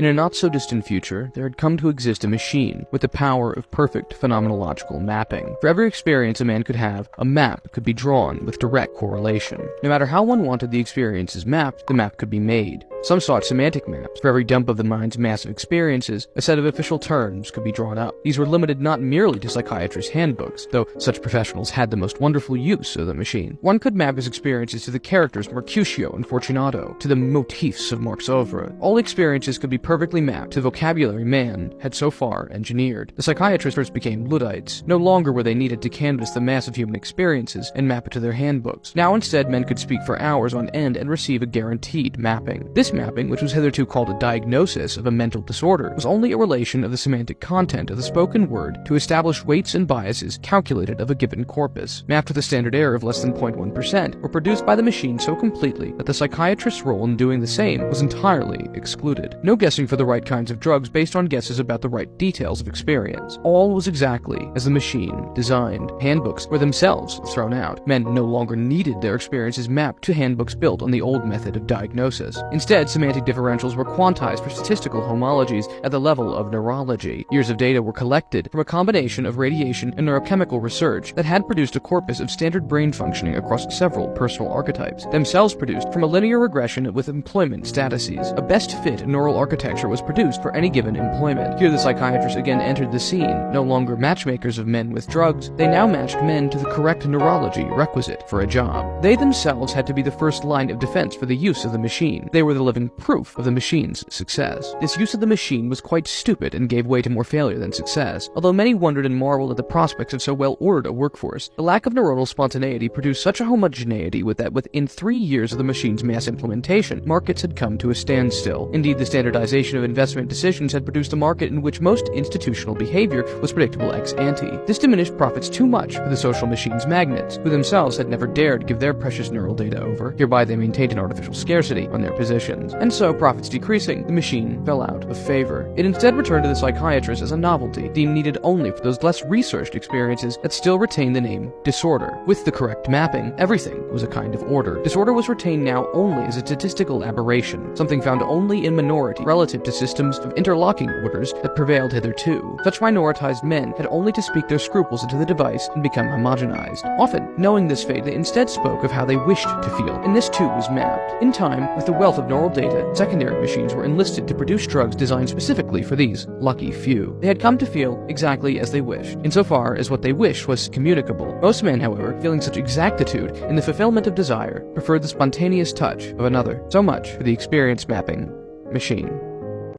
In a not-so-distant future, there had come to exist a machine with the power of perfect phenomenological mapping. For every experience a man could have, a map could be drawn with direct correlation. No matter how one wanted the experiences mapped, the map could be made. Some sought semantic maps. For every dump of the mind's massive experiences, a set of official terms could be drawn up. These were limited not merely to psychiatrists' handbooks, though such professionals had the most wonderful use of the machine. One could map his experiences to the characters 𝚃𝚑𝚎 and 𝚃𝚑𝚎 to the motifs of Mark's oeuvre. All experiences could be perfectly mapped to the vocabulary man had so far engineered. The psychiatrists first became Luddites. No longer were they needed to canvass the mass of human experiences and map it to their handbooks. Now instead men could speak for hours on end and receive a guaranteed mapping. This mapping, which was hitherto called a diagnosis of a mental disorder, was only a relation of the semantic content of the spoken word to establish weights and biases calculated of a given corpus. Mapped with a standard error of less than 0.1%, were produced by the machine so completely that the psychiatrist's role in doing the same was entirely excluded. No guessing for the right kinds of drugs based on guesses about the right details of experience. All was exactly as the machine designed. Handbooks were themselves thrown out. Men no longer needed their experiences mapped to handbooks built on the old method of diagnosis. Instead, semantic differentials were quantized for statistical homologies at the level of neurology. Years of data were collected from a combination of radiation and neurochemical research that had produced a corpus of standard brain functioning across several personal archetypes, themselves produced from a linear regression with employment statuses. A best fit neural architecture was produced for any given employment. Here the psychiatrists again entered the scene. No longer matchmakers of men with drugs, they now matched men to the correct neurology requisite for a job. They themselves had to be the first line of defense for the use of the machine. They were the living proof of the machine's success. This use of the machine was quite stupid and gave way to more failure than success. Although many wondered and marveled at the prospects of so well-ordered a workforce, the lack of neuronal spontaneity produced such a homogeneity that within 3 years of the machine's mass implementation, markets had come to a standstill. Indeed, the standardization of investment decisions had produced a market in which most institutional behavior was predictable ex ante. This diminished profits too much for the social machine's magnates, who themselves had never dared give their precious neural data over. Hereby they maintained an artificial scarcity on their positions. And so, profits decreasing, the machine fell out of favor. It instead returned to the psychiatrist as a novelty, deemed needed only for those less researched experiences that still retained the name disorder. With the correct mapping, everything was a kind of order. Disorder was retained now only as a statistical aberration, something found only in minority relative to systems of interlocking orders that prevailed hitherto. Such minoritized men had only to speak their scruples into the device and become homogenized. Often, knowing this fate, they instead spoke of how they wished to feel, and this too was mapped. In time, with the wealth of neural data, secondary machines were enlisted to produce drugs designed specifically for these lucky few. They had come to feel exactly as they wished, insofar as what they wished was communicable. Most men, however, feeling such exactitude in the fulfillment of desire, preferred the spontaneous touch of another. So much for the experience mapping machine.